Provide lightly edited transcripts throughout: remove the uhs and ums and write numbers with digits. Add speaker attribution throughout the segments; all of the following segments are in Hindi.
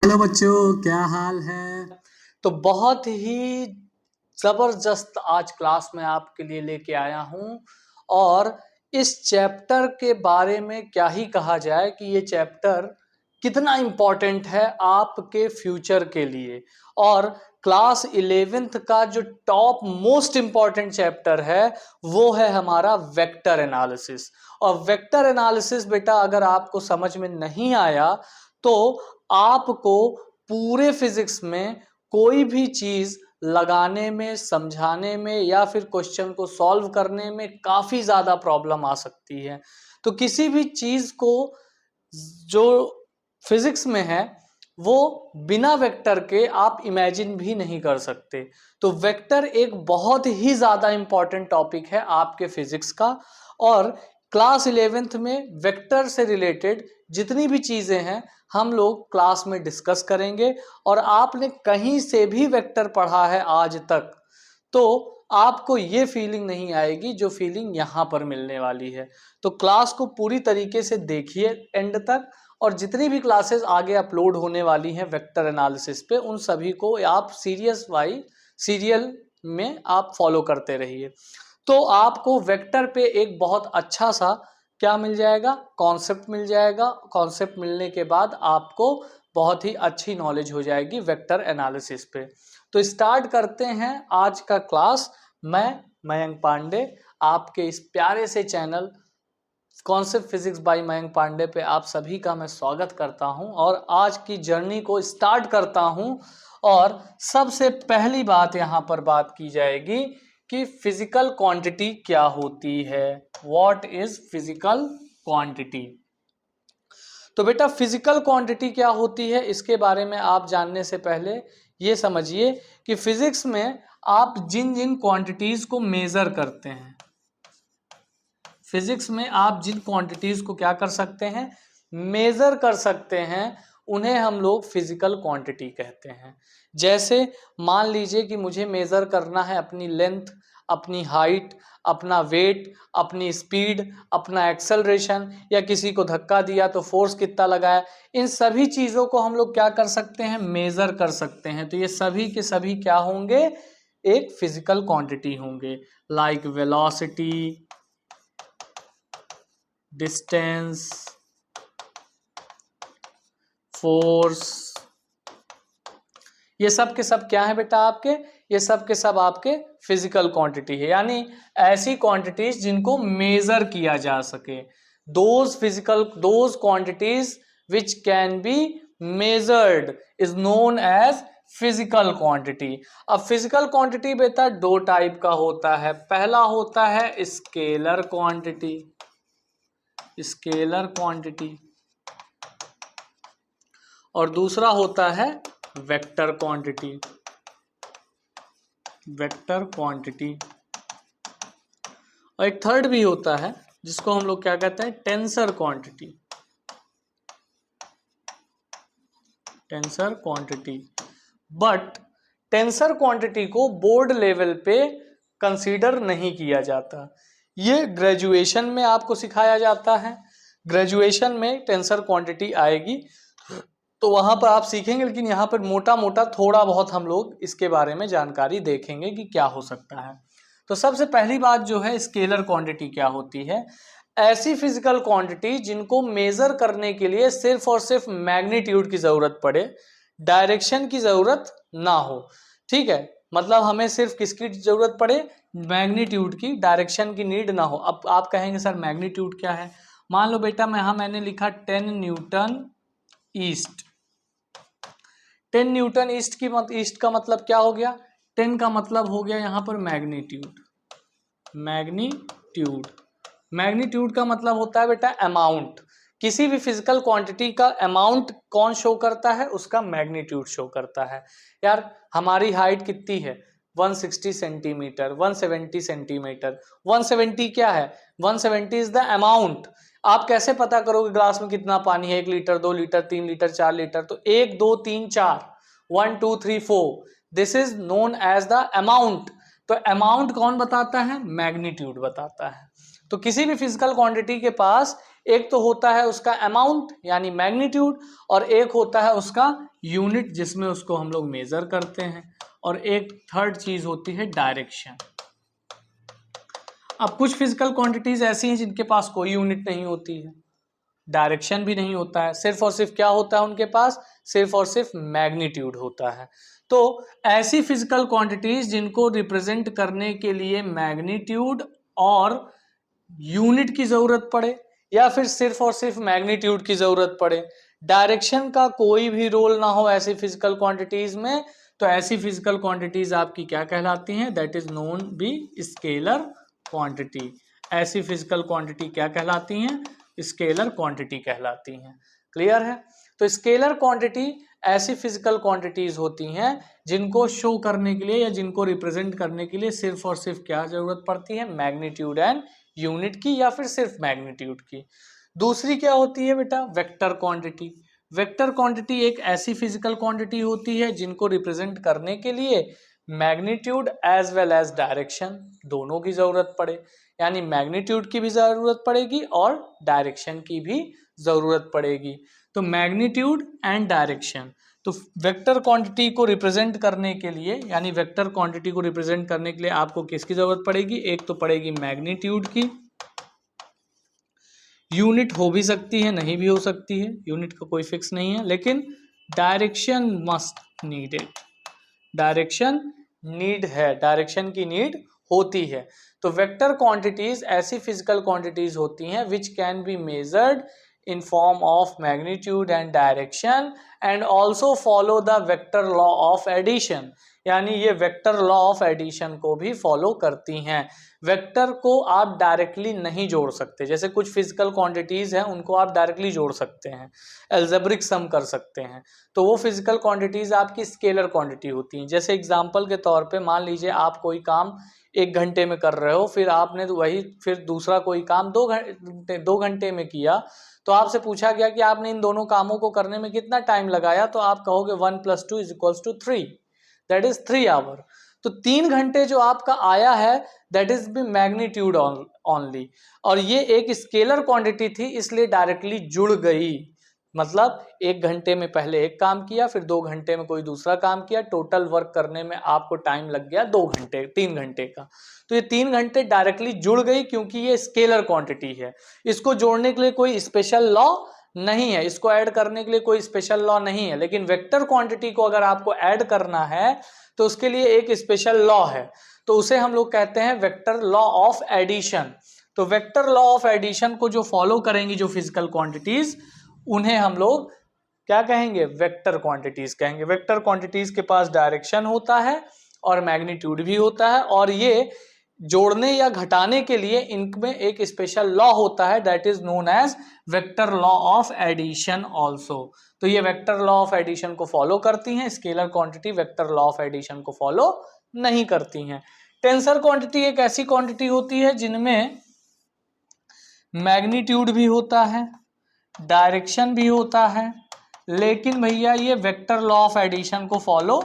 Speaker 1: हेलो बच्चों, क्या हाल है।
Speaker 2: तो बहुत ही ज़बरदस्त आज क्लास में आपके लिए लेके आया हूँ। और इस चैप्टर के बारे में क्या ही कहा जाए कि ये चैप्टर कितना इम्पोर्टेंट है आपके फ्यूचर के लिए। और क्लास 11th का जो टॉप मोस्ट इम्पॉर्टेंट चैप्टर है वो है हमारा वेक्टर एनालिसिस। और वेक्टर एनालिसिस बेटा अगर आपको समझ में नहीं आया तो आपको पूरे फिजिक्स में कोई भी चीज लगाने में, समझाने में या फिर क्वेश्चन को सॉल्व करने में काफी ज्यादा प्रॉब्लम आ सकती है। तो किसी भी चीज को जो फिजिक्स में है वो बिना वेक्टर के आप इमेजिन भी नहीं कर सकते। तो वेक्टर एक बहुत ही ज्यादा इंपॉर्टेंट टॉपिक है आपके फिजिक्स का। और क्लास 11th में वेक्टर से रिलेटेड जितनी भी चीजें हैं हम लोग क्लास में डिस्कस करेंगे। और आपने कहीं से भी वेक्टर पढ़ा है आज तक तो आपको ये फीलिंग नहीं आएगी जो फीलिंग यहाँ पर मिलने वाली है। तो क्लास को पूरी तरीके से देखिए एंड तक। और जितनी भी क्लासेस आगे अपलोड होने वाली हैं वेक्टर एनालिसिस पे उन सभी को आप सीरियल में आप फॉलो करते रहिए। तो आपको वेक्टर पे एक बहुत अच्छा सा क्या मिल जाएगा, कॉन्सेप्ट मिल जाएगा। कॉन्सेप्ट मिलने के बाद आपको बहुत ही अच्छी नॉलेज हो जाएगी वेक्टर एनालिसिस पे। तो स्टार्ट करते हैं आज का क्लास। मैं मयंक पांडे आपके इस प्यारे से channel concept physics by Mayank Pandey पे आप सभी का मैं स्वागत करता हूं और आज की जर्नी को स्टार्ट करता हूं। और सबसे पहली बात यहां पर बात की जाएगी कि फिजिकल क्वांटिटी क्या होती है। What is physical quantity. तो बेटा फिजिकल क्वांटिटी क्या होती है इसके बारे में आप जानने से पहले ये समझिए कि फिजिक्स में आप जिन जिन क्वांटिटीज को मेजर करते हैं, फिजिक्स में आप जिन क्वांटिटीज को क्या कर सकते हैं, मेजर कर सकते हैं, उन्हें हम लोग फिजिकल क्वांटिटी कहते हैं। जैसे मान लीजिए कि मुझे मेजर करना है अपनी लेंथ, अपनी हाइट, अपना वेट, अपनी स्पीड, अपना एक्सेलरेशन, या किसी को धक्का दिया तो फोर्स कितना लगाया, इन सभी चीजों को हम लोग क्या कर सकते हैं, मेजर कर सकते हैं। तो ये सभी के सभी क्या होंगे, एक फिजिकल क्वांटिटी होंगे। लाइक वेलोसिटी, डिस्टेंस, फोर्स, ये सब के सब क्या है बेटा आपके, ये सब के सब आपके फिजिकल क्वांटिटी है। यानी ऐसी क्वांटिटीज जिनको मेजर किया जा सके। Those quantities which can be measured is known as physical quantity. अब फिजिकल क्वांटिटी बेटा दो टाइप का होता है। पहला होता है स्केलर क्वांटिटी, स्केलर क्वांटिटी, और दूसरा होता है वेक्टर क्वांटिटी, वेक्टर क्वांटिटी। और एक थर्ड भी होता है जिसको हम लोग क्या कहते हैं, tensor quantity, tensor quantity. But tensor quantity को बोर्ड लेवल पे कंसीडर नहीं किया जाता। ये ग्रेजुएशन में आपको सिखाया जाता है। ग्रेजुएशन में टेंसर क्वांटिटी आएगी तो वहां पर आप सीखेंगे, लेकिन यहाँ पर मोटा मोटा थोड़ा बहुत हम लोग इसके बारे में जानकारी देखेंगे कि क्या हो सकता है। तो सबसे पहली बात जो है, स्केलर क्वांटिटी क्या होती है। ऐसी फिजिकल क्वांटिटी जिनको मेजर करने के लिए सिर्फ और सिर्फ मैग्नीट्यूड की जरूरत पड़े, डायरेक्शन की जरूरत ना हो। ठीक है, मतलब हमें सिर्फ किसकी जरूरत पड़े, मैग्नीट्यूड की, डायरेक्शन की नीड ना हो। अब आप कहेंगे सर मैग्नीट्यूड क्या है। मान लो बेटा मैंने लिखा 10 न्यूटन ईस्ट। 10 न्यूटन ईस्ट का मतलब क्या हो गया, 10 का मतलब हो गया यहाँ पर मैग्नीट्यूड। मैग्नीट्यूड, मैग्नीट्यूड का मतलब होता है बेटा अमाउंट। किसी भी फिजिकल क्वांटिटी का अमाउंट कौन शो करता है, उसका मैग्नीट्यूड शो करता है। यार हमारी हाइट कितनी है, 160 सेंटीमीटर, 170 सेंटीमीटर। 170 क्या है, 170 इज द अमाउंट। आप कैसे पता करोगे ग्लास में कितना पानी है, 1 लीटर, 2 लीटर, 3 लीटर, 4 लीटर। तो 1 2 3 4, 1 2 3 4, this is known as the amount. तो अमाउंट कौन बताता है, मैग्नीट्यूड बताता है। तो किसी भी फिजिकल क्वांटिटी के पास एक तो होता है उसका अमाउंट यानी मैग्नीट्यूड, और एक होता है उसका यूनिट जिसमें उसको हम लोग मेजर करते हैं, और एक थर्ड चीज होती है डायरेक्शन। अब कुछ फिजिकल क्वांटिटीज ऐसी हैं जिनके पास कोई यूनिट नहीं होती है, डायरेक्शन भी नहीं होता है, सिर्फ और सिर्फ क्या होता है उनके पास, सिर्फ और सिर्फ मैग्नीट्यूड होता है। तो ऐसी फिजिकल क्वांटिटीज जिनको रिप्रेजेंट करने के लिए मैग्नीट्यूड और यूनिट की जरूरत पड़े, या फिर सिर्फ और सिर्फ मैग्नीट्यूड की जरूरत पड़े, डायरेक्शन का कोई भी रोल ना हो ऐसी फिजिकल क्वांटिटीज में, तो ऐसी फिजिकल क्वांटिटीज आपकी क्या कहलाती हैं, that is known be scalar quantity. ऐसी फिजिकल क्वांटिटी क्या कहलाती हैं, स्केलर क्वांटिटी कहलाती हैं। क्लियर है? तो स्केलर क्वांटिटी ऐसी फिजिकल क्वांटिटीज होती हैं जिनको शो करने के लिए या जिनको रिप्रेजेंट करने के लिए सिर्फ और सिर्फ क्या जरूरत पड़ती है, मैग्नीट्यूड एंड यूनिट की, या फिर सिर्फ मैग्नीट्यूड की। दूसरी क्या होती है बेटा, वेक्टर क्वांटिटी। वेक्टर क्वांटिटी एक ऐसी फिजिकल क्वांटिटी होती है जिनको रिप्रेजेंट करने के लिए magnitude as well as direction दोनों की जरूरत पड़े, यानी मैग्नीट्यूड की भी जरूरत पड़ेगी और डायरेक्शन की भी जरूरत पड़ेगी। तो मैग्नीट्यूड एंड डायरेक्शन, तो वेक्टर क्वांटिटी को रिप्रेजेंट करने के लिए, यानी वेक्टर क्वांटिटी को रिप्रेजेंट करने के लिए आपको किसकी जरूरत पड़ेगी, एक तो पड़ेगी मैग्नीट्यूड की, यूनिट हो भी सकती है नहीं भी हो सकती है, यूनिट का कोई फिक्स नहीं है, लेकिन direction must needed, direction need है, डायरेक्शन की नीड होती है। तो वेक्टर क्वांटिटीज ऐसी फिजिकल क्वांटिटीज होती हैं विच can be measured in form of magnitude and direction and also follow the vector law of addition, यानी ये वेक्टर लॉ ऑफ एडिशन को भी फॉलो करती हैं। वेक्टर को आप डायरेक्टली नहीं जोड़ सकते, जैसे कुछ फिजिकल क्वांटिटीज हैं उनको आप डायरेक्टली जोड़ सकते हैं, एल्जेब्रिक सम कर सकते हैं, तो वो फिजिकल क्वांटिटीज आपकी स्केलर क्वांटिटी होती हैं। जैसे एग्जांपल के तौर पे मान लीजिए आप कोई काम 1 घंटे में कर रहे हो, फिर आपने वही फिर दूसरा कोई काम 2 घंटे में किया, तो आपसे पूछा गया कि आपने इन दोनों कामों को करने में कितना टाइम लगाया, तो आप कहोगे 1 + 2 = 3, दैट इज 3 आवर। तो 3 घंटे जो आपका आया है that is be magnitude only, और ये एक स्केलर क्वांटिटी थी इसलिए डायरेक्टली जुड़ गई, मतलब 1 घंटे में पहले एक काम किया, फिर 2 घंटे में कोई दूसरा काम किया, टोटल वर्क करने में आपको टाइम लग गया 2 घंटे, 3 घंटे का। तो ये 3 घंटे डायरेक्टली जुड़ गई क्योंकि ये स्केलर क्वांटिटी है, इसको जोड़ने के लिए कोई स्पेशल लॉ नहीं है, इसको ऐड करने के लिए कोई स्पेशल लॉ नहीं है। लेकिन वेक्टर क्वांटिटी को अगर आपको ऐड करना है तो उसके लिए एक स्पेशल लॉ है, तो उसे हम लोग कहते हैं वेक्टर लॉ ऑफ एडिशन। तो वेक्टर लॉ ऑफ एडिशन को जो फॉलो करेंगी जो फिजिकल क्वांटिटीज, उन्हें हम लोग क्या कहेंगे, वेक्टर क्वांटिटीज कहेंगे। वेक्टर क्वांटिटीज के पास डायरेक्शन होता है और मैग्नीट्यूड भी होता है, और ये जोड़ने या घटाने के लिए इनमें एक स्पेशल लॉ होता है that is known as vector law of addition also. तो ये वेक्टर लॉ ऑफ एडिशन को फॉलो करती हैं, scalar quantity vector law of addition को फॉलो नहीं करती हैं। टेंसर क्वांटिटी एक ऐसी क्वांटिटी होती है जिनमें मैग्नीट्यूड भी होता है, डायरेक्शन भी होता है, लेकिन भैया ये वेक्टर लॉ ऑफ एडिशन को फॉलो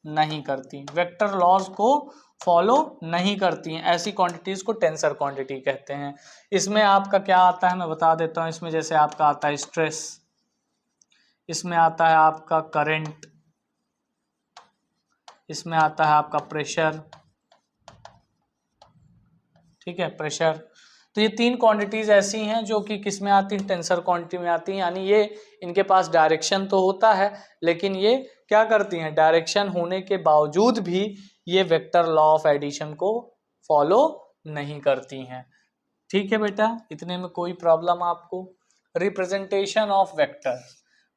Speaker 2: नहीं करती, वेक्टर लॉज को फॉलो नहीं करती हैं। ऐसी क्वांटिटीज को टेंसर क्वांटिटी कहते हैं। इसमें आपका क्या आता है मैं बता देता हूं, इसमें जैसे आपका आता है स्ट्रेस, इसमें आता है आपका करंट, इसमें आता है आपका प्रेशर, ठीक है, प्रेशर। तो ये 3 क्वांटिटीज ऐसी हैं जो कि किस में आती हैं, टेंसर क्वांटिटी में आती हैं, यानी ये इनके पास डायरेक्शन तो होता है लेकिन ये क्या करती हैं, डायरेक्शन होने के बावजूद भी ये वेक्टर लॉ ऑफ एडिशन को फॉलो नहीं करती हैं। ठीक है बेटा, इतने में कोई प्रॉब्लम आपको? रिप्रेजेंटेशन ऑफ वेक्टर,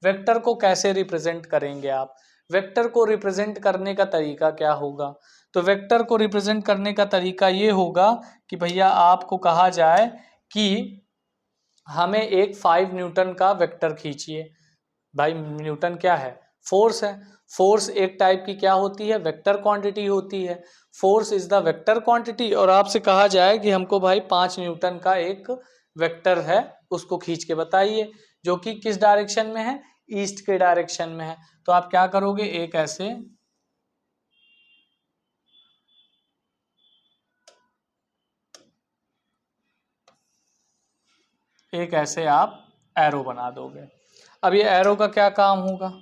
Speaker 2: वेक्टर को कैसे रिप्रेजेंट करेंगे आप? वेक्टर को रिप्रेजेंट करने का तरीका क्या होगा? तो वेक्टर को रिप्रेजेंट करने का तरीका ये होगा कि भैया आपको कहा जाए कि हमें एक 5 न्यूटन का वेक्टर खींचिए। भाई न्यूटन क्या है, फोर्स है। फोर्स एक टाइप की क्या होती है, वेक्टर क्वांटिटी होती है। Force is the vector quantity, और आपसे कहा जाए कि हमको भाई 5 न्यूटन का एक वेक्टर है उसको खींच के बताइए, जो कि किस डायरेक्शन में है, ईस्ट के डायरेक्शन में है। तो आप क्या करोगे, एक ऐसे आप एरो बना दोगे। अब ये एरो का क्या काम होगा,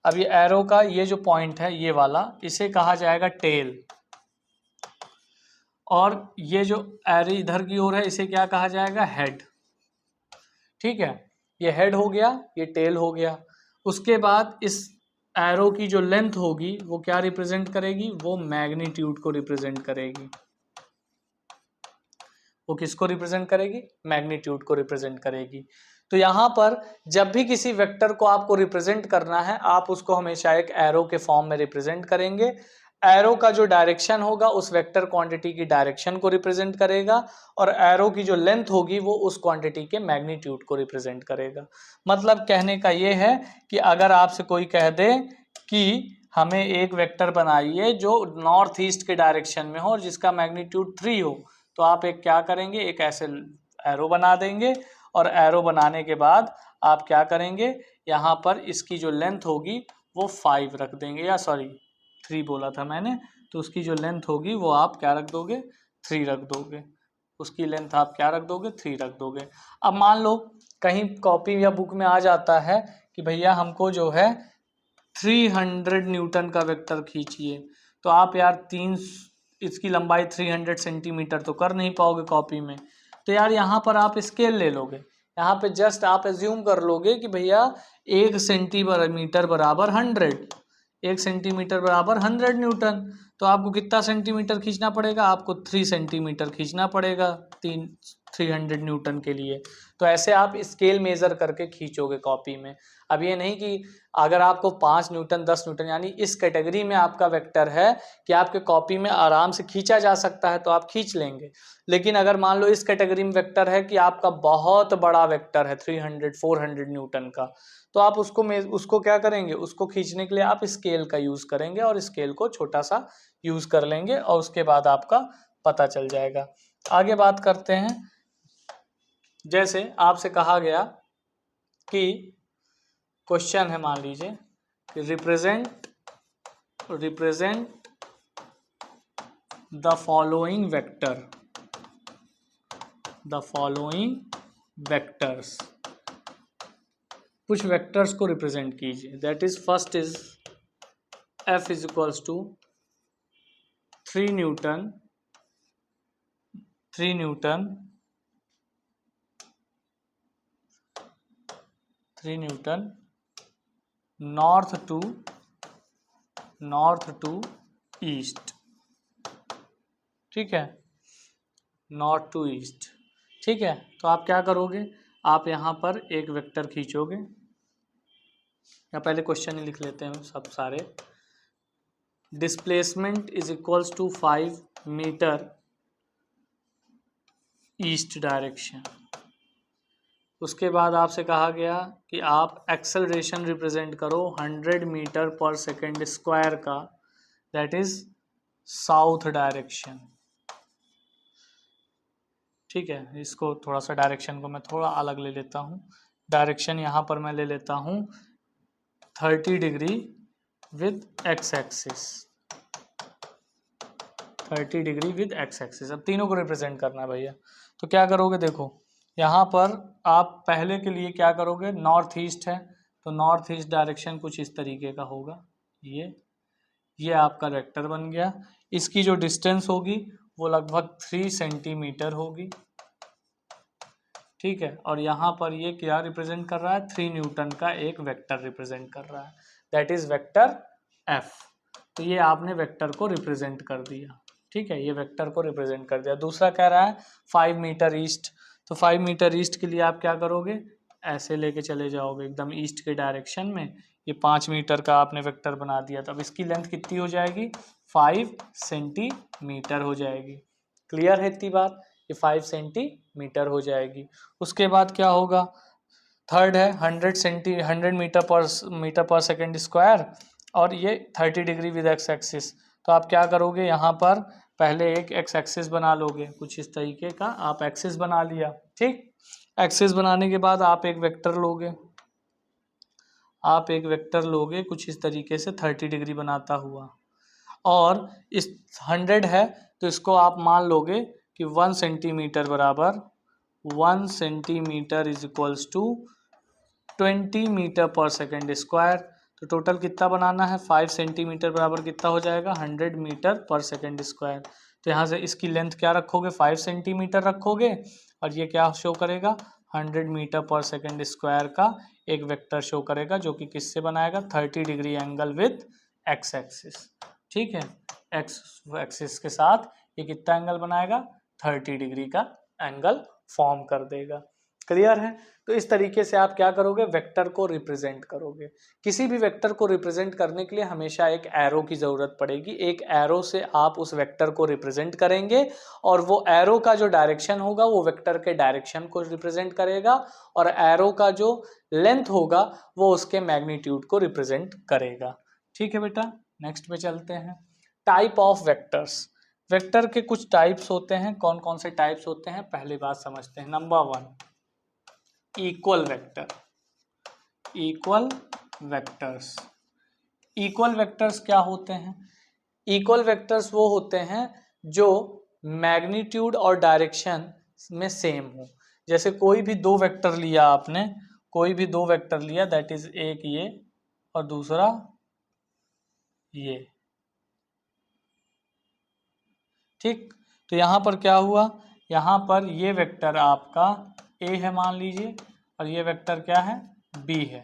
Speaker 2: अब ये एरो का ये जो पॉइंट है ये वाला, इसे कहा जाएगा टेल, और ये जो एरो इधर की ओर है इसे क्या कहा जाएगा, हेड। ठीक है, ये हेड हो गया, ये टेल हो गया। उसके बाद इस एरो की जो लेंथ होगी वो क्या रिप्रेजेंट करेगी, वो मैग्नीट्यूड को रिप्रेजेंट करेगी। वो किसको रिप्रेजेंट करेगी, मैग्नीट्यूड को रिप्रेजेंट करेगी। तो यहाँ पर जब भी किसी वेक्टर को आपको रिप्रेजेंट करना है, आप उसको हमेशा एक एरो के फॉर्म में रिप्रेजेंट करेंगे। एरो का जो डायरेक्शन होगा उस वेक्टर क्वांटिटी की डायरेक्शन को रिप्रेजेंट करेगा, और एरो की जो लेंथ होगी वो उस क्वांटिटी के मैग्नीट्यूड को रिप्रेजेंट करेगा। मतलब कहने का ये है कि अगर आपसे कोई कह दे कि हमें एक वेक्टर बनाइए जो नॉर्थ ईस्ट के डायरेक्शन में हो और जिसका मैग्नीट्यूड 3 हो, तो आप एक क्या करेंगे, एक ऐसे एरो बना देंगे, और एरो बनाने के बाद आप क्या करेंगे, यहाँ पर इसकी जो लेंथ होगी वो 5 रख देंगे, या सॉरी 3 बोला था मैंने, तो उसकी जो लेंथ होगी वो आप क्या रख दोगे, 3 रख दोगे। उसकी लेंथ आप क्या रख दोगे, 3 रख दोगे। अब मान लो कहीं कॉपी या बुक में आ जाता है कि भैया हमको जो है 300 न्यूटन का वेक्टर खींचिए, तो आप यार इसकी लंबाई 300 सेंटीमीटर तो कर नहीं पाओगे कॉपी में, तो यार यहाँ पर आप स्केल ले लोगे। यहाँ पे जस्ट आप एज्यूम कर लोगे कि भैया 1 सेंटीमीटर बराबर 100, 1 सेंटीमीटर बराबर 100 न्यूटन। तो आपको कितना सेंटीमीटर खींचना पड़ेगा, आपको 3 सेंटीमीटर खींचना पड़ेगा 300 न्यूटन के लिए। तो ऐसे आप स्केल मेजर करके खींचोगे कॉपी में। अब ये नहीं कि अगर आपको 5 न्यूटन 10 न्यूटन यानी इस कैटेगरी में आपका वेक्टर है कि आपके कॉपी में आराम से खींचा जा सकता है तो आप खींच लेंगे। लेकिन अगर मान लो इस कैटेगरी में वेक्टर है कि आपका बहुत बड़ा वेक्टर है 300 400 न्यूटन का, तो आप उसको क्या करेंगे, उसको खींचने के लिए आप स्केल का यूज करेंगे, और स्केल को छोटा सा यूज कर लेंगे, और उसके बाद आपका पता चल जाएगा। आगे बात करते हैं। जैसे आपसे कहा गया कि क्वेश्चन है, मान लीजिए कि रिप्रेजेंट द फॉलोइंग वेक्टर्स, कुछ वेक्टर्स को रिप्रेजेंट कीजिए। That is first is F is equals to 3 newton north to east. ठीक है, नॉर्थ टू ईस्ट। ठीक है, तो आप क्या करोगे, आप यहाँ पर एक वेक्टर खींचोगे, या पहले क्वेश्चन ही लिख लेते हैं सब सारे। Displacement is equals to 5 metre east direction. उसके बाद आपसे कहा गया कि आप एक्सेलरेशन रिप्रेजेंट करो 100 मीटर पर सेकेंड स्क्वायर का, दैट इज साउथ डायरेक्शन। ठीक है, इसको थोड़ा सा डायरेक्शन को मैं थोड़ा अलग ले लेता हूँ। डायरेक्शन यहाँ पर मैं ले लेता हूँ 30 degree with x axis, 30 degree with x axis. अब तीनों को रिप्रेजेंट करना है भैया, तो क्या करोगे, देखो यहाँ पर आप पहले के लिए क्या करोगे, नॉर्थ ईस्ट है तो नॉर्थ ईस्ट डायरेक्शन कुछ इस तरीके का होगा, ये आपका वेक्टर बन गया। इसकी जो डिस्टेंस होगी वो लगभग 3 सेंटीमीटर होगी। ठीक है, और यहाँ पर ये क्या रिप्रेजेंट कर रहा है, 3 न्यूटन का एक वेक्टर रिप्रेजेंट कर रहा है, दैट इज वेक्टर एफ। तो ये आपने वेक्टर को रिप्रेजेंट कर दिया। ठीक है, ये वेक्टर को रिप्रेजेंट कर दिया। दूसरा कह रहा है 5 मीटर ईस्ट, तो 5 मीटर ईस्ट के लिए आप क्या करोगे, ऐसे लेके चले जाओगे एकदम ईस्ट के डायरेक्शन में। ये 5 मीटर का आपने वेक्टर बना दिया, तो अब इसकी लेंथ कितनी हो जाएगी, 5 सेंटीमीटर हो जाएगी। क्लियर है इतनी बात, ये 5 सेंटीमीटर हो जाएगी। उसके बाद क्या होगा, थर्ड है 100 मीटर पर सेकेंड स्क्वायर, और ये 30 डिग्री विद एक्स एक्सिस। तो आप क्या करोगे, यहाँ पर पहले एक एक्स एक्सिस बना लोगे, कुछ इस तरीके का आप एक्सिस बना लिया। ठीक, एक्सिस बनाने के बाद आप एक वेक्टर लोगे, कुछ इस तरीके से 30 डिग्री बनाता हुआ, और इस 100 है तो इसको आप मान लोगे कि 1 सेंटीमीटर बराबर 1 centimetre is equals to 20 metre per second square. तो टोटल कितना बनाना है, 5 सेंटीमीटर बराबर कितना हो जाएगा, 100 मीटर पर सेकेंड स्क्वायर। तो यहाँ से इसकी लेंथ क्या रखोगे, 5 सेंटीमीटर रखोगे, और ये क्या शो करेगा, 100 मीटर पर सेकेंड स्क्वायर का एक वेक्टर शो करेगा, जो कि किससे बनाएगा, 30 degree angle with x axis. ठीक है, एक्स एक्सिस के साथ ये कितना एंगल बनाएगा, 30 डिग्री का एंगल फॉर्म कर देगा। क्लियर है। तो इस तरीके से आप क्या करोगे, वेक्टर को रिप्रेजेंट करोगे। किसी भी वेक्टर को रिप्रेजेंट करने के लिए हमेशा एक एरो की जरूरत पड़ेगी। एक एरो से आप उस वेक्टर को रिप्रेजेंट करेंगे, और वो एरो का जो डायरेक्शन होगा वो वेक्टर के डायरेक्शन को रिप्रेजेंट करेगा, और एरो का जो लेंथ होगा वो उसके मैग्नीट्यूड को रिप्रेजेंट करेगा। ठीक है बेटा, नेक्स्ट पे चलते हैं। Type of vectors. वेक्टर के कुछ टाइप्स होते हैं। कौन कौन से टाइप्स होते हैं, पहली बात समझते हैं। Number 1, equal vector. Equal vectors. Equal vectors क्या होते हैं, इक्वल वेक्टर्स वो होते हैं जो मैग्नीट्यूड और डायरेक्शन में सेम हो। जैसे कोई भी दो वेक्टर लिया आपने, कोई भी दो वेक्टर लिया, दैट इज एक ये और दूसरा ये। ठीक, तो यहाँ पर क्या हुआ, यहाँ पर ये वेक्टर आपका ए है मान लीजिए, और ये वेक्टर क्या है, बी है।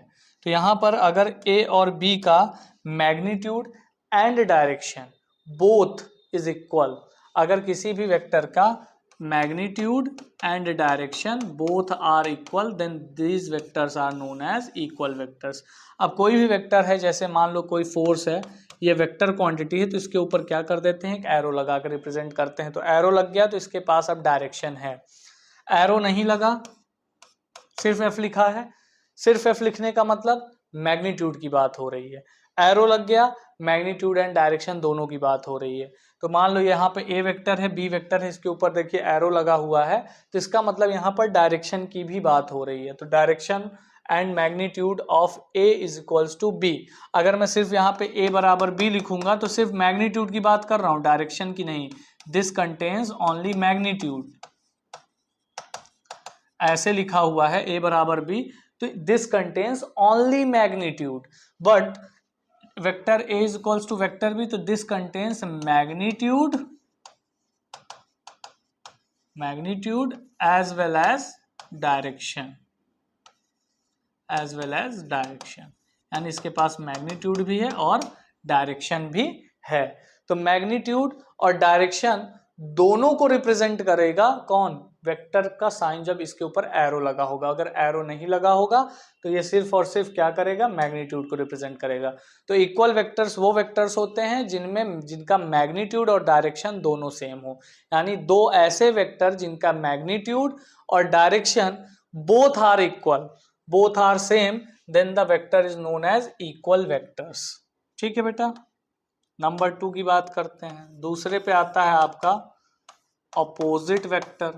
Speaker 2: तो यहाँ पर अगर ए और बी का magnitude and direction both is equal, अगर किसी भी वेक्टर का magnitude and direction both are equal, then these vectors are known as equal vectors. अब कोई भी वेक्टर है, जैसे मान लो कोई फोर्स है, ये वेक्टर क्वांटिटी है, तो इसके ऊपर क्या कर देते हैं, एक एरो लगा कर रिप्रेजेंट करते हैं। तो एरो लग गया तो इसके पास अब डायरेक्शन है। एरो नहीं लगा, सिर्फ एफ लिखा है, सिर्फ एफ लिखने का मतलब मैग्नीट्यूड की बात हो रही है। एरो लग गया, मैग्नीट्यूड एंड डायरेक्शन दोनों की बात हो रही है। तो मान लो यहाँ पे ए वेक्टर है, बी वेक्टर है, इसके ऊपर देखिए एरो लगा हुआ है, तो इसका मतलब यहाँ पर डायरेक्शन की भी बात हो रही है। तो direction and magnitude of A is equals to B. अगर मैं सिर्फ यहाँ पे ए बराबर बी लिखूंगा तो सिर्फ मैग्नीट्यूड की बात कर रहा हूँ, डायरेक्शन की नहीं। दिस कंटेन्स ओनली मैग्नीट्यूड, ऐसे लिखा हुआ है ए बराबर बी, तो this contains only magnitude. But vector a is equals to vector b, तो this contains magnitude as well as direction, as well as direction, यानी इसके पास मैग्नीट्यूड भी है और डायरेक्शन भी है। तो मैग्नीट्यूड और डायरेक्शन दोनों को रिप्रेजेंट करेगा कौन, वेक्टर का साइन, जब इसके ऊपर एरो लगा होगा। अगर एरो नहीं लगा होगा तो ये सिर्फ और सिर्फ क्या करेगा, मैग्नीट्यूड को रिप्रेजेंट करेगा। तो इक्वल वेक्टर्स वो वेक्टर्स होते हैं जिनका मैग्नीट्यूड और डायरेक्शन दोनों सेम हो, यानी दो ऐसे वेक्टर जिनका मैग्नीट्यूड और direction both are equal, both are same, then the vector is known as equal vectors। ठीक है बेटा, नंबर 2 की बात करते हैं। दूसरे पे आता है आपका opposite vector.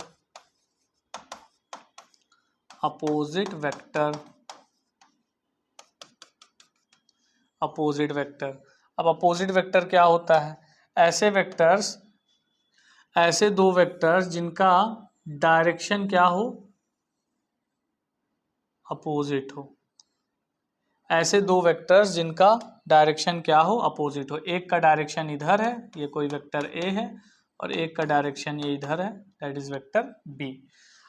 Speaker 2: Opposite vector, opposite vector. अब अपोजिट वेक्टर क्या होता है, ऐसे वेक्टर्स, ऐसे दो वेक्टर्स जिनका डायरेक्शन क्या हो, अपोजिट हो। ऐसे दो वेक्टर्स जिनका डायरेक्शन क्या हो, अपोजिट हो। एक का डायरेक्शन इधर है, ये कोई वेक्टर ए है, और एक का डायरेक्शन ये इधर है, दैट इज वेक्टर बी।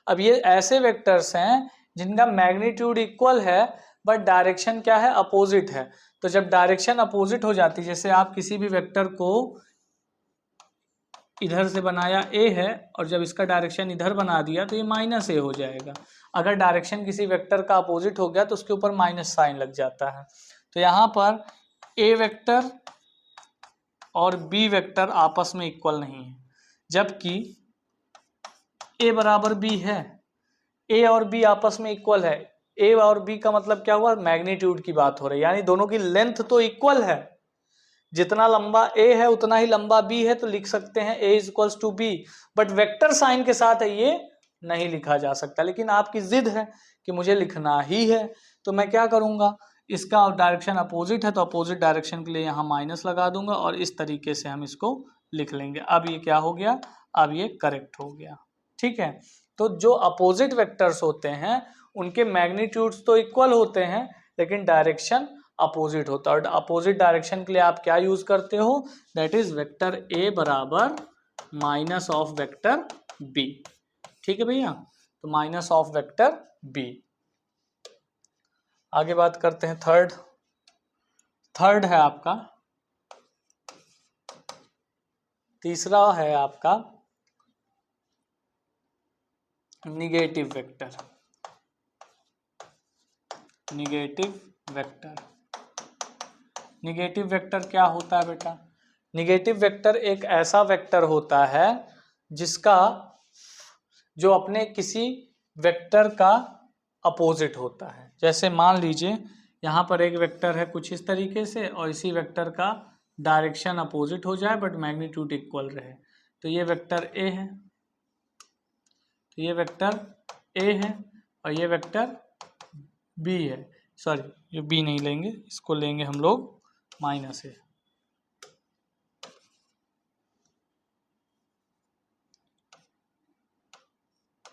Speaker 2: अब ये ऐसे वेक्टर्स हैं जिनका मैग्नीट्यूड इक्वल है बट डायरेक्शन क्या है, अपोजिट है। तो जब डायरेक्शन अपोजिट हो जाती है, जैसे आप किसी भी वेक्टर को इधर से बनाया ए है, और जब इसका डायरेक्शन इधर बना दिया तो ये माइनस ए हो जाएगा। अगर डायरेक्शन किसी वेक्टर का अपोजिट हो गया तो उसके ऊपर माइनस साइन लग जाता है। तो यहाँ पर ए वेक्टर और बी वेक्टर आपस में इक्वल नहीं है, जबकि ए बराबर बी है, ए और बी आपस में इक्वल है। ए और बी का मतलब क्या हुआ, मैग्नीट्यूड की बात हो रही है, यानी दोनों की लेंथ तो इक्वल है। जितना लंबा ए है उतना ही लंबा बी है, तो लिख सकते हैं a is equals to b. But vector sign के साथ है ये नहीं लिखा जा सकता, लेकिन आपकी जिद है कि मुझे लिखना ही है, तो मैं क्या करूंगा, इसका डायरेक्शन अपोजिट है तो अपोजिट डायरेक्शन के लिए यहाँ माइनस लगा दूंगा, और इस तरीके से हम इसको लिख लेंगे। अब ये क्या हो गया, अब ये करेक्ट हो गया। ठीक है, तो जो अपोजिट वेक्टर्स होते हैं उनके मैग्नीट्यूड्स तो इक्वल होते हैं, लेकिन डायरेक्शन अपोजिट होता है। और अपोजिट डायरेक्शन के लिए आप क्या यूज करते हो, दैट इज वेक्टर ए बराबर माइनस ऑफ वेक्टर बी। ठीक है भैया, तो माइनस ऑफ वेक्टर बी। आगे बात करते हैं थर्ड है आपका, तीसरा है आपका निगेटिव वेक्टर। निगेटिव वेक्टर क्या होता है बेटा? निगेटिव वेक्टर एक ऐसा वेक्टर होता है जिसका जो अपने किसी वेक्टर का अपोजिट होता है। जैसे मान लीजिए यहाँ पर एक वेक्टर है कुछ इस तरीके से और इसी वेक्टर का डायरेक्शन अपोजिट हो जाए बट मैग्नीट्यूड इक्वल रहे, तो ये वेक्टर ए है, तो ये वेक्टर ए है और ये वेक्टर बी है। सॉरी, ये बी नहीं लेंगे, इसको लेंगे हम लोग माइनस ए।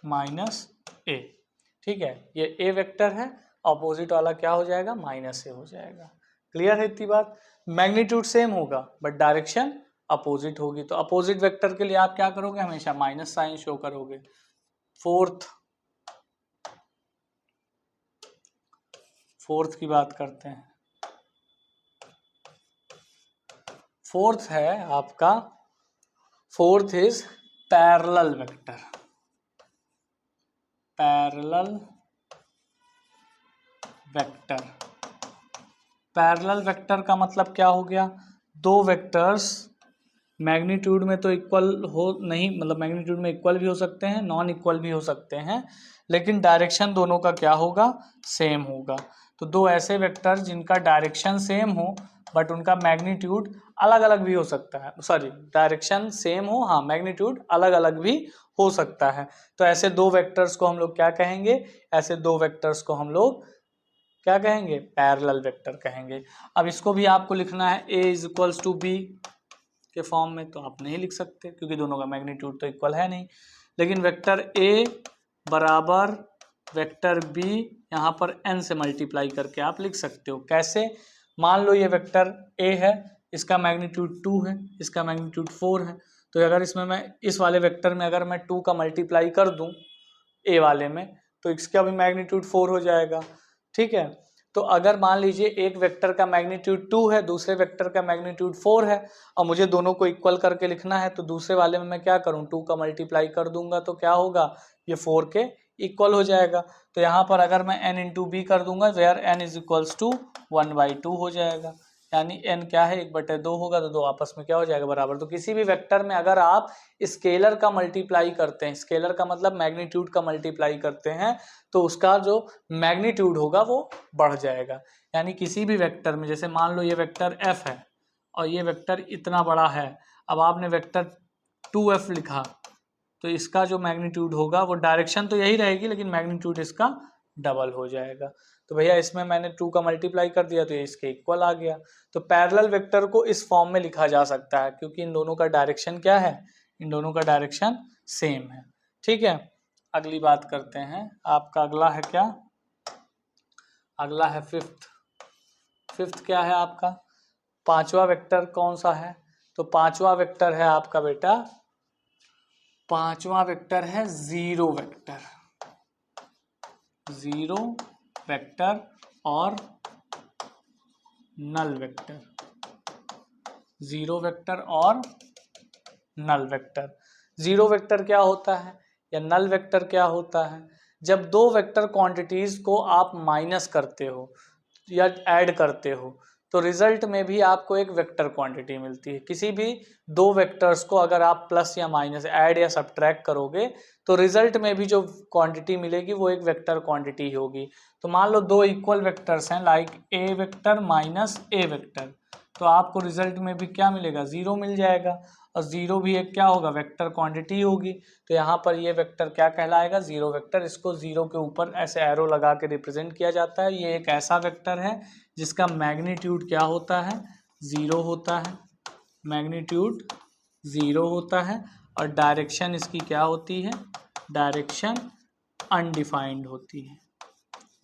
Speaker 2: माइनस ए, ठीक है, ये ए वेक्टर है, ऑपोजिट वाला क्या हो जाएगा, माइनस ए हो जाएगा। क्लियर है इतनी बात? मैग्नीट्यूड सेम होगा बट डायरेक्शन अपोजिट होगी, तो अपोजिट वेक्टर के लिए आप क्या करोगे, हमेशा माइनस साइन शो करोगे। फोर्थ की बात करते हैं। फोर्थ है आपका, fourth is parallel vector. Parallel vector का मतलब क्या हो गया, दो वेक्टर्स मैग्नीट्यूड में तो इक्वल हो नहीं, मतलब मैग्नीट्यूड में इक्वल भी हो सकते हैं, नॉन इक्वल भी हो सकते हैं, लेकिन डायरेक्शन दोनों का क्या होगा, सेम होगा। तो दो ऐसे वेक्टर जिनका डायरेक्शन सेम हो बट उनका मैग्नीट्यूड अलग अलग भी हो सकता है, सॉरी डायरेक्शन सेम हो, हाँ मैग्नीट्यूड अलग अलग भी हो सकता है, तो ऐसे दो वेक्टर्स को हम लोग क्या कहेंगे, ऐसे दो वेक्टर्स को हम लोग क्या कहेंगे, पैरेलल वेक्टर कहेंगे। अब इसको भी आपको लिखना है a is equals to B के फॉर्म में, तो आप नहीं लिख सकते क्योंकि दोनों का मैग्नीट्यूड तो इक्वल है नहीं, लेकिन वेक्टर a बराबर वेक्टर b यहाँ पर n से मल्टीप्लाई करके आप लिख सकते हो। कैसे? मान लो ये वेक्टर a है, इसका मैग्नीट्यूड 2 है, इसका मैग्नीट्यूड 4 है, तो अगर इसमें मैं इस वाले वेक्टर में अगर मैं 2 का मल्टीप्लाई कर दूं a वाले में, तो इसका भी मैग्नीट्यूड 4 हो जाएगा। ठीक है, तो अगर मान लीजिए एक वेक्टर का मैग्नीट्यूड 2 है, दूसरे वेक्टर का मैग्नीट्यूड 4 है और मुझे दोनों को इक्वल करके लिखना है, तो दूसरे वाले में मैं क्या करूं, 2 का मल्टीप्लाई कर दूंगा तो क्या होगा, ये 4 के इक्वल हो जाएगा। तो यहाँ पर अगर मैं n इंटू बी कर दूंगा, where n is equals to 1/2 हो जाएगा, यानी n क्या है, 1/2 होगा, तो दो आपस में क्या हो जाएगा, बराबर। तो किसी भी वेक्टर में अगर आप स्केलर का मल्टीप्लाई करते हैं, स्केलर का मतलब मैग्नीट्यूड का मल्टीप्लाई करते हैं, तो उसका जो मैग्नीट्यूड होगा वो बढ़ जाएगा। यानी किसी भी वेक्टर में, जैसे मान लो ये वेक्टर f है और ये वेक्टर इतना बड़ा है, अब आपने वेक्टर 2f लिखा, तो इसका जो मैग्नीट्यूड होगा वो डायरेक्शन तो यही रहेगी लेकिन मैग्नीट्यूड इसका डबल हो जाएगा। तो भैया इसमें मैंने 2 का मल्टीप्लाई कर दिया तो ये इसके इक्वल आ गया। तो पैरेलल वेक्टर को इस फॉर्म में लिखा जा सकता है क्योंकि इन दोनों का डायरेक्शन क्या है, इन दोनों का डायरेक्शन सेम है। ठीक है, अगली बात करते हैं, आपका अगला है क्या, अगला है फिफ्थ क्या है आपका, पांचवा वेक्टर कौन सा है, तो पांचवा वेक्टर है आपका बेटा, पांचवा वेक्टर है जीरो वेक्टर और नल वेक्टर। जीरो वेक्टर और नल वेक्टर। जीरो वेक्टर क्या होता है या नल वेक्टर क्या होता है, जब दो वेक्टर क्वांटिटीज को आप माइनस करते हो या ऐड करते हो तो रिजल्ट में भी आपको एक वेक्टर क्वांटिटी मिलती है। किसी भी दो वेक्टर्स को अगर आप प्लस या माइनस ऐड या सब्ट्रैक्ट करोगे तो रिजल्ट में भी जो क्वांटिटी मिलेगी वो एक वेक्टर क्वांटिटी ही होगी। तो मान लो दो इक्वल वेक्टर्स हैं like a vector minus A vector, तो आपको रिजल्ट में भी क्या मिलेगा, जीरो मिल जाएगा, और जीरो भी एक क्या होगा, वेक्टर क्वांटिटी होगी। तो यहाँ पर ये वेक्टर क्या कहलाएगा, जीरो वेक्टर। इसको जीरो के ऊपर ऐसे एरो लगा के रिप्रेजेंट किया जाता है। ये एक ऐसा वेक्टर है जिसका मैग्नीट्यूड क्या होता है, जीरो होता है, मैग्नीट्यूड जीरो होता है, और डायरेक्शन इसकी क्या होती है, डायरेक्शन अनडिफाइंड होती है,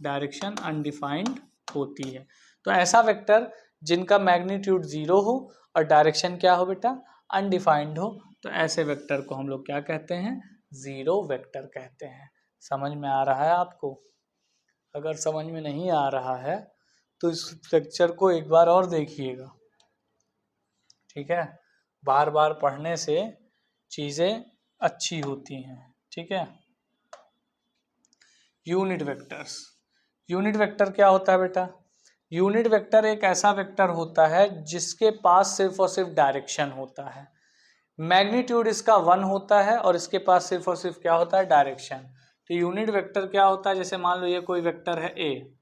Speaker 2: डायरेक्शन अनडिफाइंड होती है। तो ऐसा वेक्टर जिनका मैग्नीट्यूड 0 हो और डायरेक्शन क्या हो बेटा, अनडिफाइंड हो, तो ऐसे वेक्टर को हम लोग क्या कहते हैं, जीरो वेक्टर कहते हैं। समझ में आ रहा है आपको? अगर समझ में नहीं आ रहा है तो इस लेक्चर को एक बार और देखिएगा, ठीक है। बार बार पढ़ने से चीज़ें अच्छी होती हैं, ठीक है। यूनिट वेक्टर्स, यूनिट वेक्टर क्या होता है बेटा? यूनिट वेक्टर एक ऐसा वेक्टर होता है जिसके पास सिर्फ और सिर्फ डायरेक्शन होता है। मैग्नीट्यूड इसका 1 होता है और इसके पास सिर्फ और सिर्फ क्या होता है, डायरेक्शन। तो यूनिट वेक्टर क्या होता है, जैसे मान लो ये कोई वेक्टर है ए,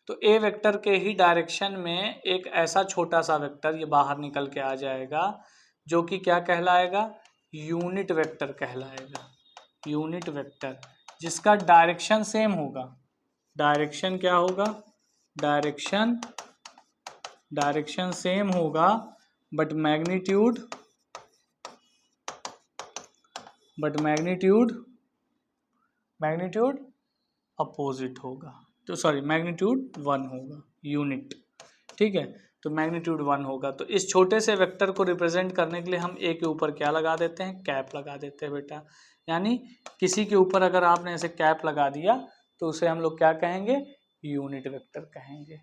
Speaker 2: तो ए वेक्टर के ही डायरेक्शन में एक ऐसा छोटा सा वेक्टर ये बाहर निकल के आ जाएगा जो कि क्या कहलाएगा, यूनिट वेक्टर कहलाएगा। यूनिट वेक्टर जिसका डायरेक्शन सेम होगा, डायरेक्शन क्या होगा, डायरेक्शन सेम होगा बट मैग्नीट्यूड अपोजिट होगा। तो सॉरी, मैग्नीट्यूड 1 होगा, यूनिट, ठीक है। तो मैग्नीट्यूड 1 होगा। तो इस छोटे से वेक्टर को रिप्रेजेंट करने के लिए हम ए के ऊपर क्या लगा देते हैं, कैप लगा देते हैं बेटा। यानी किसी के ऊपर अगर आपने ऐसे कैप लगा दिया तो उसे हम लोग क्या कहेंगे, यूनिट वेक्टर कहेंगे।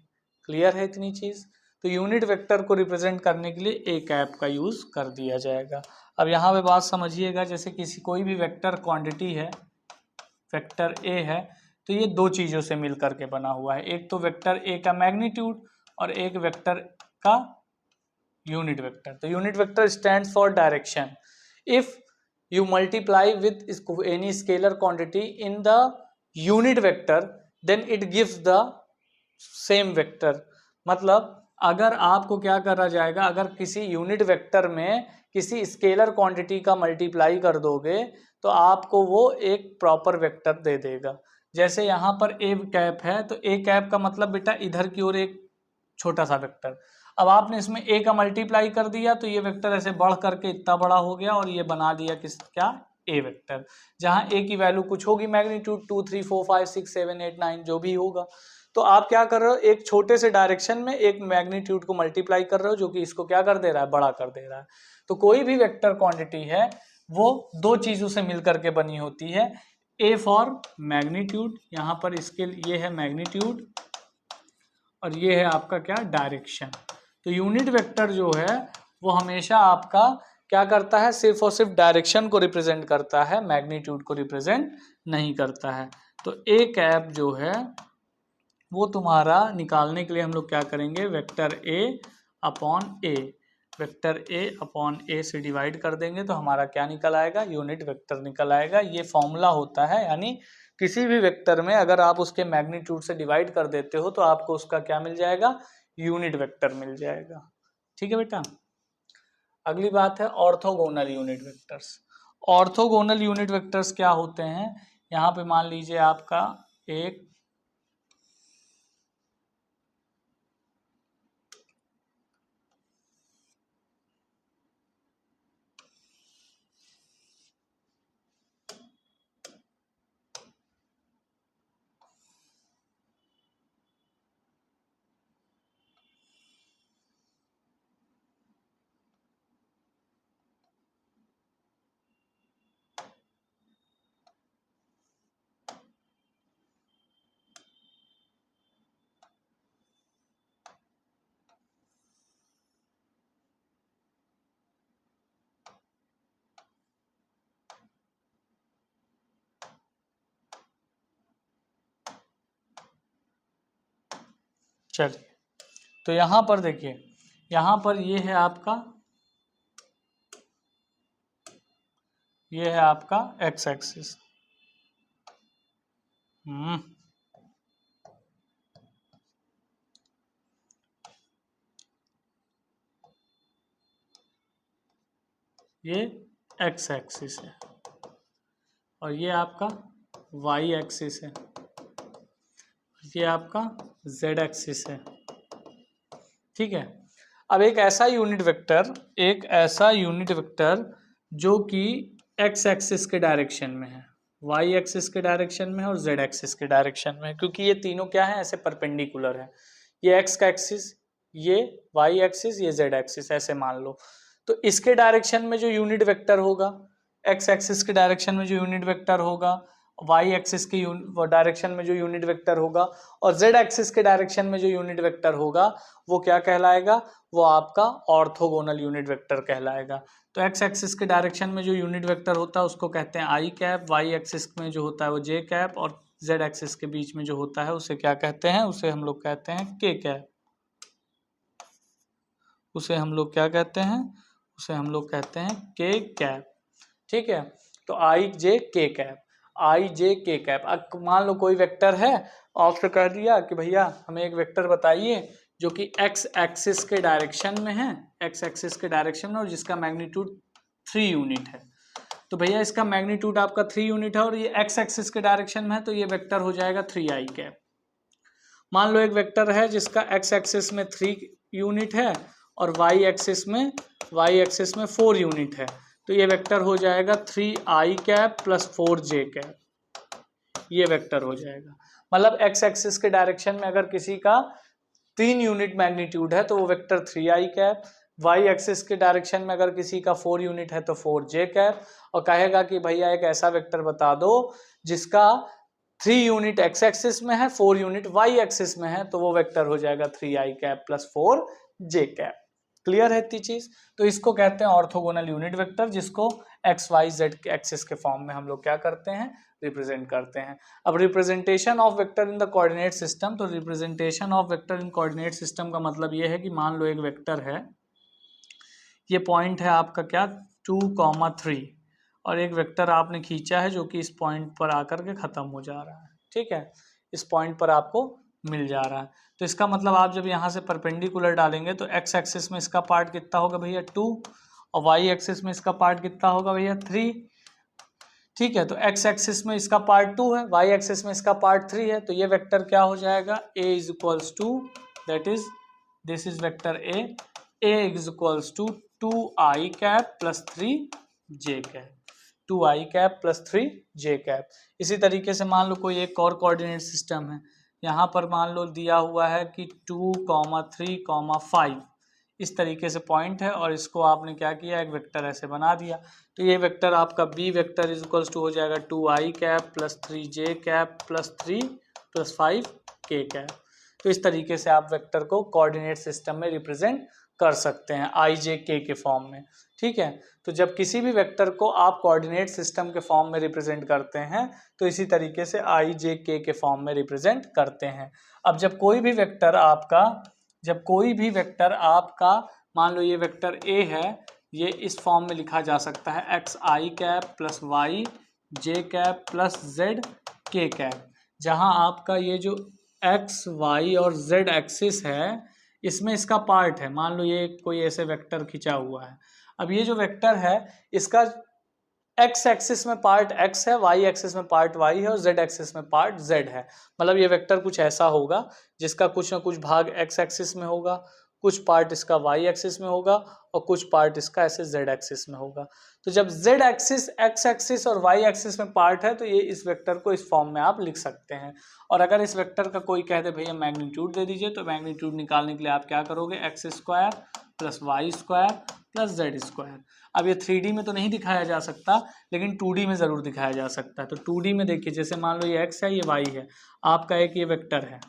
Speaker 2: क्लियर है इतनी चीज? तो यूनिट वेक्टर को रिप्रेजेंट करने के लिए ए कैप का यूज कर दिया जाएगा। अब यहाँ पे बात समझिएगा, जैसे कोई भी वेक्टर क्वांटिटी है, वेक्टर ए है, तो ये दो चीज़ों से मिल करके बना हुआ है। एक तो वेक्टर ए का मैग्नीट्यूड और एक वेक्टर का यूनिट वेक्टर। तो unit vector stands for direction. If you multiply with any scalar quantity in the unit vector then it gives the same vector. मतलब अगर आपको क्या करा जाएगा, अगर किसी यूनिट वेक्टर में किसी स्केलर क्वांटिटी का मल्टीप्लाई कर दोगे तो आपको वो एक प्रॉपर वेक्टर दे देगा। जैसे यहाँ पर ए कैप है, तो ए कैप का मतलब बेटा इधर की ओर एक छोटा सा वेक्टर। अब आपने इसमें ए का मल्टीप्लाई कर दिया तो ये वेक्टर ऐसे बढ़ करके इतना बड़ा हो गया और ये बना दिया किस, क्या, ए वेक्टर, जहाँ ए की वैल्यू कुछ होगी, मैग्नीट्यूड 2 3 4 5 6 7 8 9 जो भी होगा। तो आप क्या कर रहे हो, एक छोटे से डायरेक्शन में एक मैग्नीट्यूड को मल्टीप्लाई कर रहे हो जो कि इसको क्या कर दे रहा है, बड़ा कर दे रहा है। तो कोई भी वेक्टर क्वांटिटी है वो दो चीजों से मिलकर के बनी होती है। ए फॉर मैग्नीट्यूड, यहाँ पर इसके ये है मैग्नीट्यूड और ये है आपका क्या, डायरेक्शन। तो यूनिट वेक्टर जो है वो हमेशा आपका क्या करता है, सिर्फ और सिर्फ डायरेक्शन को रिप्रेजेंट करता है, मैग्नीट्यूड को रिप्रेजेंट नहीं करता है। तो ए कैप जो है वो तुम्हारा निकालने के लिए हम लोग क्या करेंगे, vector a upon a, vector a upon a से डिवाइड कर देंगे तो हमारा क्या निकल आएगा, यूनिट वेक्टर निकल आएगा। ये फॉर्मूला होता है, यानी किसी भी वेक्टर में अगर आप उसके मैग्नीट्यूड से डिवाइड कर देते हो तो आपको उसका क्या मिल जाएगा, यूनिट वेक्टर मिल जाएगा। ठीक है बेटा। अगली बात है orthogonal unit vectors. Orthogonal unit vectors क्या होते हैं, यहाँ पे मान लीजिए आपका एक चलिए, तो यहाँ पर देखिए, यहाँ पर ये है आपका, ये है आपका एक्स एक्सिस। ये एक्स एक्सिस है और ये आपका वाई एक्सिस है, ये आपका जेड एक्सिस है। ठीक है। अब एक ऐसा यूनिट वेक्टर जो कि एक्स एक्सिस के डायरेक्शन में है, वाई एक्सिस के डायरेक्शन में है और जेड एक्सिस के डायरेक्शन में है, क्योंकि ये तीनों क्या है, ऐसे परपेंडिकुलर है। ये एक्स का एक्सिस, ये वाई एक्सिस, ये जेड एक्सिस, ऐसे मान लो। तो इसके डायरेक्शन में जो यूनिट वेक्टर होगा, एक्स एक्सिस के डायरेक्शन में जो यूनिट वेक्टर होगा, वाई एक्सिस के डायरेक्शन में जो यूनिट वेक्टर होगा, और जेड एक्सिस के डायरेक्शन में जो यूनिट वेक्टर होगा, वो क्या कहलाएगा, वो आपका ऑर्थोगोनल यूनिट वेक्टर कहलाएगा। तो एक्स एक्सिस के डायरेक्शन में जो यूनिट वेक्टर होता है उसको कहते हैं आई कैप, वाई एक्सिस में जो होता है वो जे कैप, और जेड एक्सिस के बीच में जो होता है उसे क्या कहते हैं, उसे हम लोग कहते हैं के कैप। उसे हम लोग क्या कहते हैं, उसे हम लोग कहते हैं के कैप। ठीक है, तो आई जे के कैप, आई जे के कैप। अब मान लो कोई वेक्टर है, आपसे कह दिया कि भैया हमें एक वेक्टर बताइए जो कि एक्स एक्सिस के डायरेक्शन में है, एक्स एक्सिस के डायरेक्शन में, और जिसका मैग्नीट्यूड 3 यूनिट है। तो भैया इसका मैग्नीट्यूड आपका 3 यूनिट है और ये एक्स एक्सिस के डायरेक्शन में है, तो ये वेक्टर हो जाएगा 3i कैप। मान लो एक वेक्टर है जिसका एक्स एक्सिस में 3 यूनिट है और वाई एक्सिस में 4 यूनिट है, तो ये वेक्टर हो जाएगा 3i cap plus 4j cap, ये वेक्टर हो जाएगा। मतलब एक्स एक्सिस के डायरेक्शन में अगर किसी का 3 यूनिट मैग्नीट्यूड है तो वो vector 3i cap, Y axis के डायरेक्शन में अगर किसी का 4 यूनिट है तो 4j कैप, और कहेगा कि भैया एक ऐसा वेक्टर बता दो जिसका 3 यूनिट एक्स एक्सिस में है, 4 यूनिट वाई एक्सिस में है, तो वो वेक्टर हो जाएगा 3i cap plus 4j cap. Clear है इतनी चीज? तो इसको कहते हैं ऑर्थोगोनल यूनिट वेक्टर, जिसको एक्स वाई जेड के एक्सिस के फॉर्म में हम लोग क्या करते हैं, रिप्रेजेंट करते हैं। अब representation of vector in the coordinate system, तो representation of vector in coordinate system का मतलब ये है कि मान लो एक वेक्टर है, ये पॉइंट है आपका क्या 2,3, और एक वेक्टर आपने खींचा है जो कि इस पॉइंट पर आकर के खत्म हो जा रहा है। ठीक है, इस पॉइंट पर आपको मिल जा रहा है, तो इसका मतलब आप जब यहाँ से परपेंडिकुलर डालेंगे तो एक्स एक्सिस में इसका पार्ट कितना होगा भैया 2, और वाई एक्सिस में इसका पार्ट कितना होगा भैया 3। ठीक है, तो एक्स एक्सिस में इसका पार्ट 2 है, वाई एक्सिस में इसका पार्ट 3 है, तो ये वेक्टर क्या हो जाएगा, a is equals to, that is this is vector a is equals to 2i cap plus 3j cap, 2i cap plus 3j cap. इसी तरीके से मान लो कोई एक और कोऑर्डिनेट सिस्टम है, यहाँ पर मान लो दिया हुआ है कि 2, 3, 5, इस तरीके से पॉइंट है, और इसको आपने क्या किया, एक वेक्टर ऐसे बना दिया, तो ये वेक्टर आपका B vector is equals to हो जाएगा 2i cap plus 3j cap plus 3 plus 5k cap. तो इस तरीके से आप वेक्टर को कोऑर्डिनेट सिस्टम में रिप्रेजेंट कर सकते हैं आई जे के फॉर्म में। ठीक है, तो जब किसी भी वेक्टर को आप कोऑर्डिनेट सिस्टम के फॉर्म में रिप्रेजेंट करते हैं तो इसी तरीके से आई जे के फॉर्म में रिप्रेजेंट करते हैं। अब जब कोई भी वेक्टर आपका मान लो ये वेक्टर ए है, ये इस फॉर्म में लिखा जा सकता है एक्स आई कैप प्लस वाई जे कैप प्लस जेड के कैप, जहां आपका ये जो एक्स वाई और जेड एक्सिस है इसमें इसका पार्ट है, मान लो ये कोई ऐसे वेक्टर खिंचा हुआ है। अब ये जो वेक्टर है इसका एक्स एक्सिस में पार्ट एक्स है, वाई एक्सिस में पार्ट वाई है, और जेड एक्सिस में पार्ट जेड है। मतलब ये वेक्टर कुछ ऐसा होगा जिसका कुछ ना कुछ भाग एक्स एक्सिस में होगा, कुछ पार्ट इसका वाई एक्सिस में होगा, और कुछ पार्ट इसका ऐसे जेड एक्सिस में होगा। तो जब जेड एक्सिस, एक्स एक्सिस और वाई एक्सिस में पार्ट है तो ये इस वेक्टर को इस फॉर्म में आप लिख सकते हैं। और अगर इस वेक्टर का कोई कहते भैया मैग्नीट्यूड दे दीजिए, तो मैग्नीट्यूड निकालने के लिए आप क्या करोगे, x square plus y square plus z square. अब ये 3D में तो नहीं दिखाया जा सकता, लेकिन 2D में ज़रूर दिखाया जा सकता है। तो 2D में देखिए, जैसे मान लो ये x है, ये y है, आपका एक ये वेक्टर है,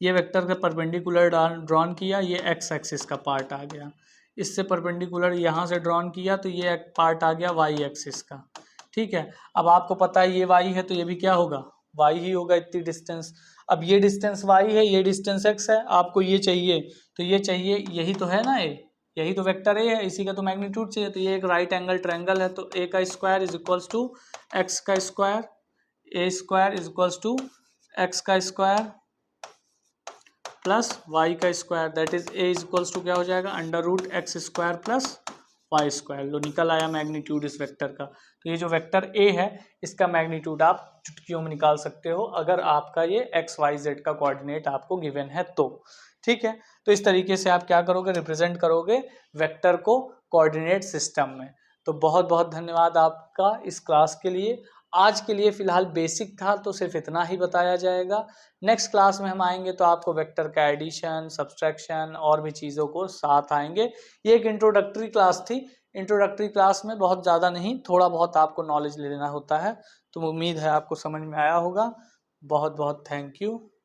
Speaker 2: ये वेक्टर का परपेंडिकुलर ड्रॉन किया, ये x एक्सिस का पार्ट आ गया, इससे परपेंडिकुलर यहाँ से ड्रॉन किया तो ये एक पार्ट आ गया y एक्सिस का। ठीक है, अब आपको पता है ये y है तो ये भी क्या होगा, y ही होगा इतनी डिस्टेंस। अब ये डिस्टेंस y है, ये डिस्टेंस x है, आपको ये चाहिए तो ये चाहिए, यही तो है ना, यही तो वेक्टर ए है, इसी का तो मैग्नीट्यूड चाहिए। तो ये एक राइट एंगल ट्रायंगल है, तो ए का square is equals to x का square, a square is equals to x का स्क्वायर प्लस वाई का square, that is a is equals to क्या हो जाएगा, under root x square plus y square. लो निकल आया मैग्नीट्यूड इस वेक्टर का। तो ये जो वेक्टर ए है इसका मैग्नीट्यूड आप चुटकियों में निकाल सकते हो अगर आपका ये एक्स वाई जेड का कोऑर्डिनेट आपको गिवन है तो। ठीक है, तो इस तरीके से आप क्या करोगे, रिप्रेजेंट करोगे वेक्टर को कोऑर्डिनेट सिस्टम में। तो बहुत बहुत धन्यवाद आपका इस क्लास के लिए। आज के लिए फिलहाल बेसिक था तो सिर्फ इतना ही बताया जाएगा। नेक्स्ट क्लास में हम आएंगे तो आपको वेक्टर का एडिशन, सब्सट्रैक्शन और भी चीज़ों को साथ आएंगे। ये एक इंट्रोडक्टरी क्लास थी। इंट्रोडक्टरी क्लास में बहुत ज़्यादा नहीं, थोड़ा बहुत आपको नॉलेज ले लेना होता है। तो उम्मीद है आपको समझ में आया होगा। बहुत बहुत थैंक यू।